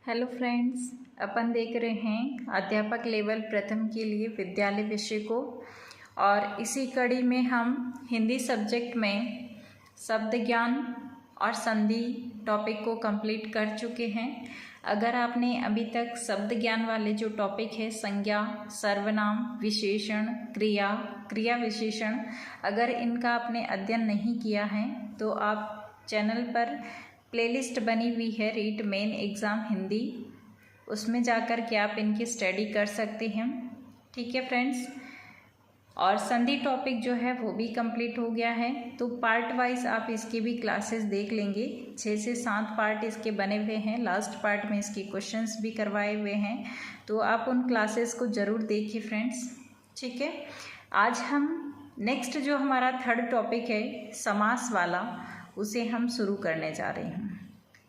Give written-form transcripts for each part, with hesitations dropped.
Hello friends, अपन देख रहे हैं अध्यापक लेवल प्रथम के लिए विद्यालय विषय को। और इसी कड़ी में हम हिंदी सब्जेक्ट में शब्द ज्ञान और संधि टॉपिक को कंप्लीट कर चुके हैं। अगर आपने अभी तक शब्द ज्ञान वाले जो टॉपिक है संज्ञा, सर्वनाम, विशेषण, क्रिया, क्रिया विशेषण, अगर इनका आपने अध्ययन नहीं किया है तो आप चैनल पर प्लेलिस्ट बनी हुई है रीट मेन एग्ज़ाम हिंदी, उसमें जाकर के आप इनकी स्टडी कर सकते हैं। ठीक है फ्रेंड्स, और संधि टॉपिक जो है वो भी कंप्लीट हो गया है, तो पार्ट वाइज आप इसकी भी क्लासेस देख लेंगे। 6 से 7 पार्ट इसके बने हुए हैं, लास्ट पार्ट में इसके क्वेश्चंस भी करवाए हुए हैं, तो आप उन क्लासेस को ज़रूर देखिए फ्रेंड्स। ठीक है, आज हम नेक्स्ट जो हमारा थर्ड टॉपिक है समास वाला, उसे हम शुरू करने जा रहे हैं।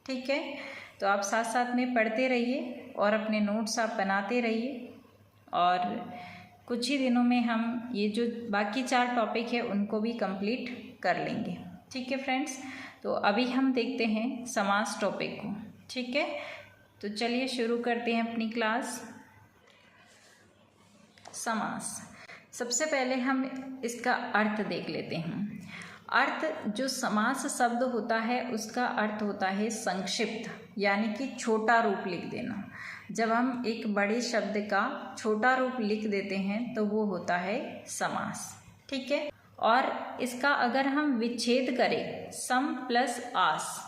ठीक है, तो आप साथ साथ में पढ़ते रहिए और अपने नोट्स आप बनाते रहिए, और कुछ ही दिनों में हम ये जो बाकी 4 टॉपिक है उनको भी कंप्लीट कर लेंगे। ठीक है फ्रेंड्स, तो अभी हम देखते हैं समास टॉपिक को। ठीक है, तो चलिए शुरू करते हैं अपनी क्लास। समास, सबसे पहले हम इसका अर्थ देख लेते हैं। अर्थ, जो समास शब्द होता है उसका अर्थ होता है संक्षिप्त, यानी कि छोटा रूप लिख देना। जब हम एक बड़े शब्द का छोटा रूप लिख देते हैं तो वो होता है समास। ठीक है, और इसका अगर हम विच्छेद करें सम प्लस आस,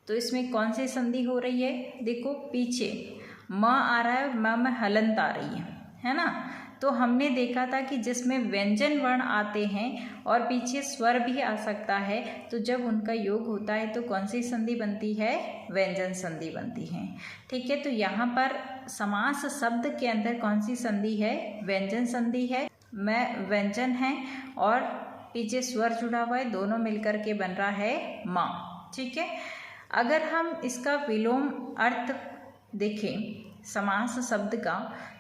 तो इसमें कौन सी संधि हो रही है? देखो पीछे म आ रहा है, म में हलंत आ रही है ना। तो हमने देखा था कि जिसमें व्यंजन वर्ण आते हैं और पीछे स्वर भी आ सकता है, तो जब उनका योग होता है तो कौन सी संधि बनती है? व्यंजन संधि बनती है। ठीक है, तो यहाँ पर समास शब्द के अंदर कौन सी संधि है? व्यंजन संधि है। मैं व्यंजन है और पीछे स्वर जुड़ा हुआ है, दोनों मिलकर के बन रहा है माँ। ठीक है, अगर हम इसका विलोम अर्थ देखें समास शब्द का,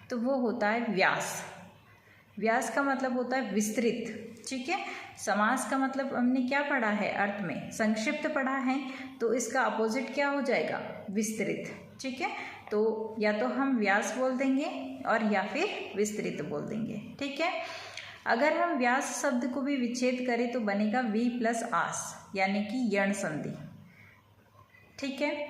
तो वो होता है व्यास। व्यास का मतलब होता है विस्तृत। ठीक है, समास का मतलब हमने क्या पढ़ा है? अर्थ में संक्षिप्त पढ़ा है, तो इसका अपोजिट क्या हो जाएगा? विस्तृत। ठीक है, तो या तो हम व्यास बोल देंगे और या फिर विस्तृत बोल देंगे। ठीक है, अगर हम व्यास शब्द को भी विच्छेद करें तो बनेगा वी प्लस आस, यानी कि यण संधि। ठीक है,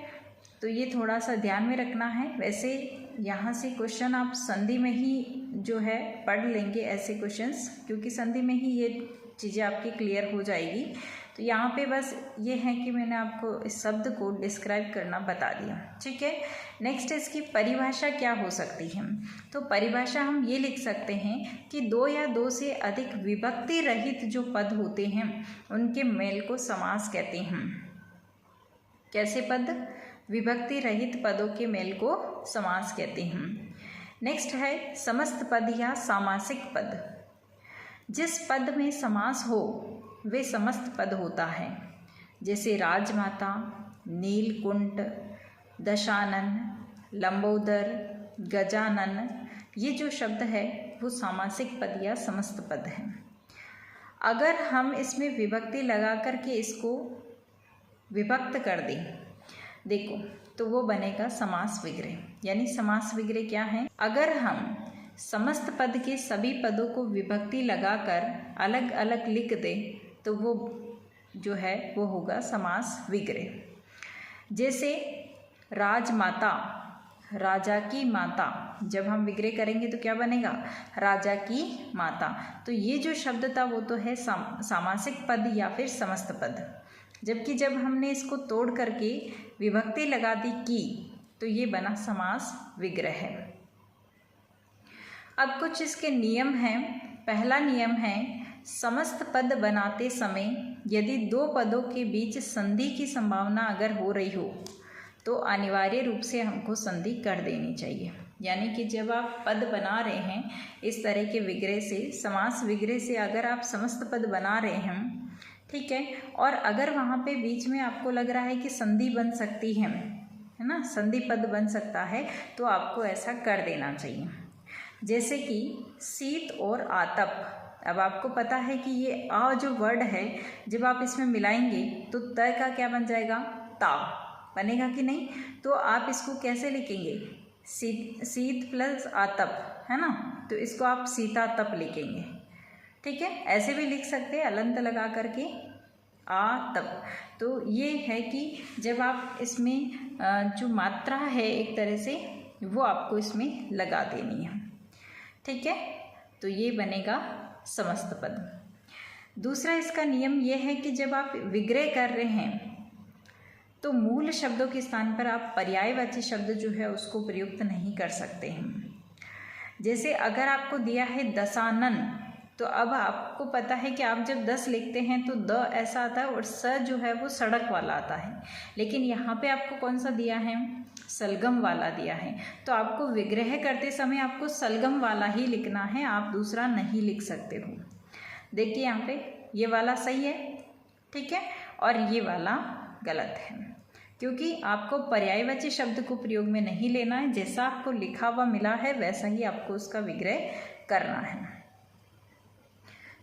तो ये थोड़ा सा ध्यान में रखना है। वैसे यहाँ से क्वेश्चन आप संधि में ही जो है पढ़ लेंगे ऐसे क्वेश्चंस, क्योंकि संधि में ही ये चीज़ें आपकी क्लियर हो जाएगी। तो यहाँ पे बस ये है कि मैंने आपको इस शब्द को डिस्क्राइब करना बता दिया। ठीक है, नेक्स्ट इसकी परिभाषा क्या हो सकती है? तो परिभाषा हम ये लिख सकते हैं कि 2 या 2 से अधिक विभक्ति रहित जो पद होते हैं उनके मेल को समास कहते हैं। कैसे पद? विभक्ति रहित पदों के मेल को समास कहते हैं। नेक्स्ट है समस्त पद या सामासिक पद। जिस पद में समास हो वे समस्त पद होता है, जैसे राजमाता, नीलकुंठ, दशानन, लंबोदर, गजानन, ये जो शब्द है वो सामासिक पद या समस्त पद है। अगर हम इसमें विभक्ति लगा करके इसको विभक्त कर दें, देखो, तो वो बनेगा समास विग्रह। यानी समास विग्रह क्या है? अगर हम समस्त पद के सभी पदों को विभक्ति लगाकर अलग अलग लिख दें तो वो जो है वो होगा समास विग्रह। जैसे राजमाता, राजा की माता, जब हम विग्रह करेंगे तो क्या बनेगा? राजा की माता। तो ये जो शब्द था वो तो है सामासिक पद या फिर समस्त पद, जबकि जब हमने इसको तोड़ करके विभक्ति लगा दी की, तो ये बना समास विग्रह है। अब कुछ इसके नियम हैं। पहला नियम है, समस्त पद बनाते समय यदि 2 पदों के बीच संधि की संभावना अगर हो रही हो तो अनिवार्य रूप से हमको संधि कर देनी चाहिए। यानी कि जब आप पद बना रहे हैं इस तरह के विग्रह से, समास विग्रह से अगर आप समस्त पद बना रहे हैं, ठीक है, और अगर वहाँ पे बीच में आपको लग रहा है कि संधि बन सकती है ना, संधि पद बन सकता है, तो आपको ऐसा कर देना चाहिए। जैसे कि शीत और आतप। अब आपको पता है कि ये आ जो वर्ड है जब आप इसमें मिलाएंगे तो त का क्या बन जाएगा? ता। बनेगा कि नहीं। तो आप इसको कैसे लिखेंगे, शीत प्लस आतप, है ना, तो इसको आप शीतातप लिखेंगे। ठीक है, ऐसे भी लिख सकते हैं अलंत लगा करके आतप। तो ये है कि जब आप इसमें जो मात्रा है एक तरह से वो आपको इसमें लगा देनी है। ठीक है, तो ये बनेगा समस्त पद। दूसरा इसका नियम ये है कि जब आप विग्रह कर रहे हैं तो मूल शब्दों के स्थान पर आप पर्यायवाची शब्द जो है उसको प्रयुक्त नहीं कर सकते हैं। जैसे अगर आपको दिया है दशानन, तो अब आपको पता है कि आप जब 10 लिखते हैं तो द ऐसा आता है और स जो है वो सड़क वाला आता है, लेकिन यहाँ पे आपको कौन सा दिया है, सलगम वाला दिया है। तो आपको विग्रह करते समय आपको सलगम वाला ही लिखना है, आप दूसरा नहीं लिख सकते हो। देखिए यहाँ पे ये वाला सही है, ठीक है, और ये वाला गलत है, क्योंकि आपको पर्यायवाची शब्द को प्रयोग में नहीं लेना है। जैसा आपको लिखा हुआ मिला है वैसा ही आपको उसका विग्रह करना है।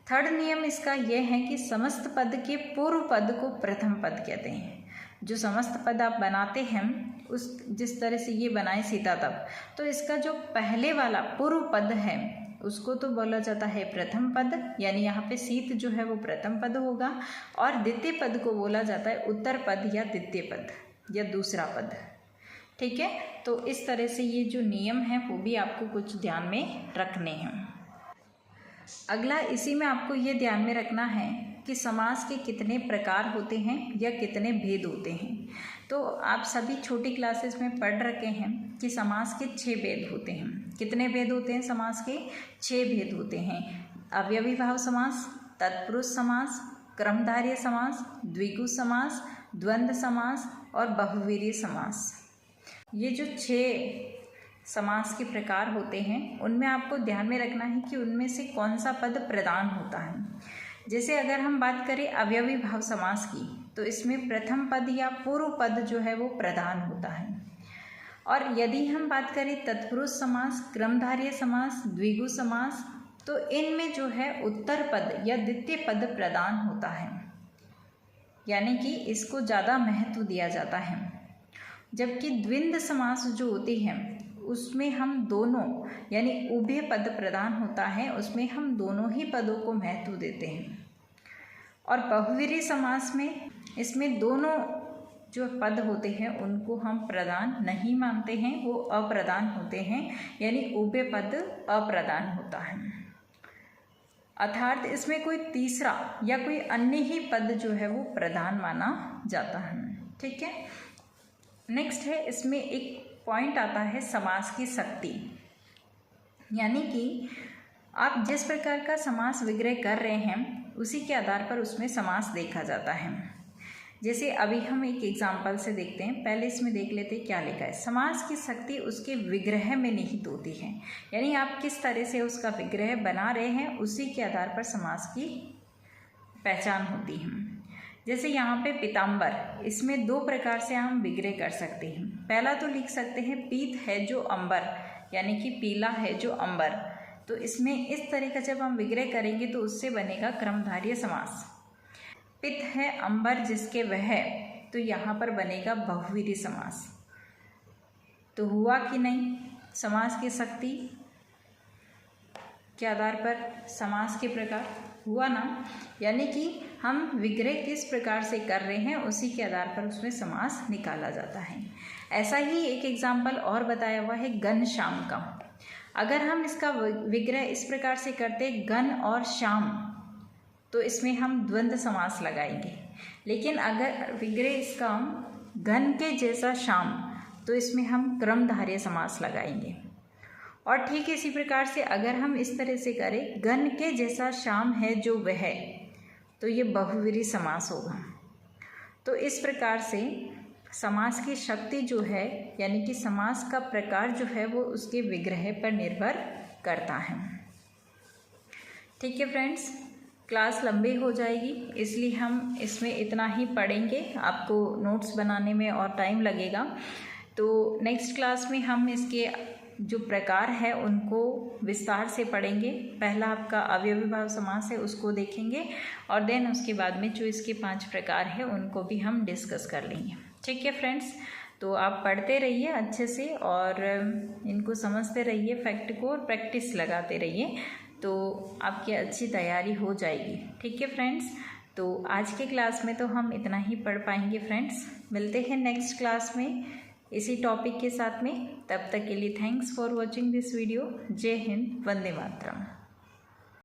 थर्ड नियम इसका यह है कि समस्त पद के पूर्व पद को प्रथम पद कहते हैं। जो समस्त पद आप बनाते हैं उस जिस तरह से ये बनाए शीतातप, तो इसका जो पहले वाला पूर्व पद है उसको तो बोला जाता है प्रथम पद, यानी यहाँ पे शीत जो है वो प्रथम पद होगा, और द्वितीय पद को बोला जाता है उत्तर पद या द्वितीय पद या दूसरा पद। ठीक है, तो इस तरह से ये जो नियम है वो भी आपको कुछ ध्यान में रखने हैं। अगला इसी में आपको ये ध्यान में रखना है कि समास के कितने प्रकार होते हैं या कितने भेद होते हैं। तो आप सभी छोटी क्लासेस में पढ़ रखे हैं कि समास के 6 भेद होते हैं। कितने भेद होते हैं समास के? 6 भेद होते हैं। अव्ययी भाव समास, तत्पुरुष समास, क्रमधारय समास, द्विगु समास, द्वंद्व समास और बहुव्रीहि समास। ये जो 6 समास के प्रकार होते हैं उनमें आपको ध्यान में रखना है कि उनमें से कौन सा पद प्रधान होता है। जैसे अगर हम बात करें अव्ययी भाव समास की, तो इसमें प्रथम पद या पूर्व पद जो है वो प्रधान होता है। और यदि हम बात करें तत्पुरुष समास, क्रमधारय समास, द्विगु समास, तो इनमें जो है उत्तर पद या द्वितीय पद प्रधान होता है, यानी कि इसको ज़्यादा महत्व दिया जाता है। जबकि द्वंद्व समास जो होती है उसमें हम दोनों यानी उभय पद प्रदान होता है, उसमें हम दोनों ही पदों को महत्व देते हैं। और बहुव्रीहि समास में इसमें दोनों जो पद होते हैं उनको हम प्रधान नहीं मानते हैं, वो अप्रधान होते हैं, यानी उभय पद अप्रधान होता है। अर्थात इसमें कोई तीसरा या कोई अन्य ही पद जो है वो प्रधान माना जाता है। ठीक है, नेक्स्ट है इसमें एक पॉइंट आता है समास की शक्ति, यानी कि आप जिस प्रकार का समास विग्रह कर रहे हैं उसी के आधार पर उसमें समास देखा जाता है। जैसे अभी हम एक एग्जाम्पल से देखते हैं, पहले इसमें देख लेते हैं क्या लिखा है। समास की शक्ति उसके विग्रह में निहित होती है, यानी आप किस तरह से उसका विग्रह बना रहे हैं उसी के आधार पर समास की पहचान होती है। जैसे यहाँ पे पीताम्बर, इसमें 2 प्रकार से हम विग्रह कर सकते हैं। पहला तो लिख सकते हैं पीत है जो अंबर, यानी कि पीला है जो अंबर। तो इसमें इस तरह का जब हम विग्रह करेंगे तो उससे बनेगा क्रमधारय समास। पित है अंबर जिसके वह, तो यहाँ पर बनेगा बहुव्रीहि समास। तो हुआ कि नहीं समास की शक्ति के आधार पर समास के प्रकार हुआ ना, यानी कि हम विग्रह किस प्रकार से कर रहे हैं उसी के आधार पर उसमें समास निकाला जाता है। ऐसा ही एक एग्जाम्पल और बताया हुआ है गण श्याम का। अगर हम इसका विग्रह इस प्रकार से करते गण और श्याम, तो इसमें हम द्वंद्व समास लगाएंगे। लेकिन अगर विग्रह इसका घन के जैसा श्याम, तो इसमें हम क्रमधारय समास लगाएंगे। और ठीक इसी प्रकार से अगर हम इस तरह से करें घन के जैसा श्याम है जो वह, तो ये बहुव्रीहि समास होगा। तो इस प्रकार से समास की शक्ति जो है, यानी कि समास का प्रकार जो है वो उसके विग्रह पर निर्भर करता है। ठीक है फ्रेंड्स, क्लास लंबी हो जाएगी इसलिए हम इसमें इतना ही पढ़ेंगे, आपको नोट्स बनाने में और टाइम लगेगा। तो नेक्स्ट क्लास में हम इसके जो प्रकार है उनको विस्तार से पढ़ेंगे। पहला आपका अव्ययी भाव समास है उसको देखेंगे, और देन उसके बाद में जो इसके 5 प्रकार है उनको भी हम डिस्कस कर लेंगे। ठीक है फ्रेंड्स, तो आप पढ़ते रहिए अच्छे से और इनको समझते रहिए, फैक्ट को, और प्रैक्टिस लगाते रहिए, तो आपकी अच्छी तैयारी हो जाएगी। ठीक है फ्रेंड्स, तो आज के क्लास में तो हम इतना ही पढ़ पाएंगे फ्रेंड्स। मिलते हैं नेक्स्ट क्लास में इसी टॉपिक के साथ में। तब तक के लिए thanks for watching this video. जय हिंद, वंदे मातरम।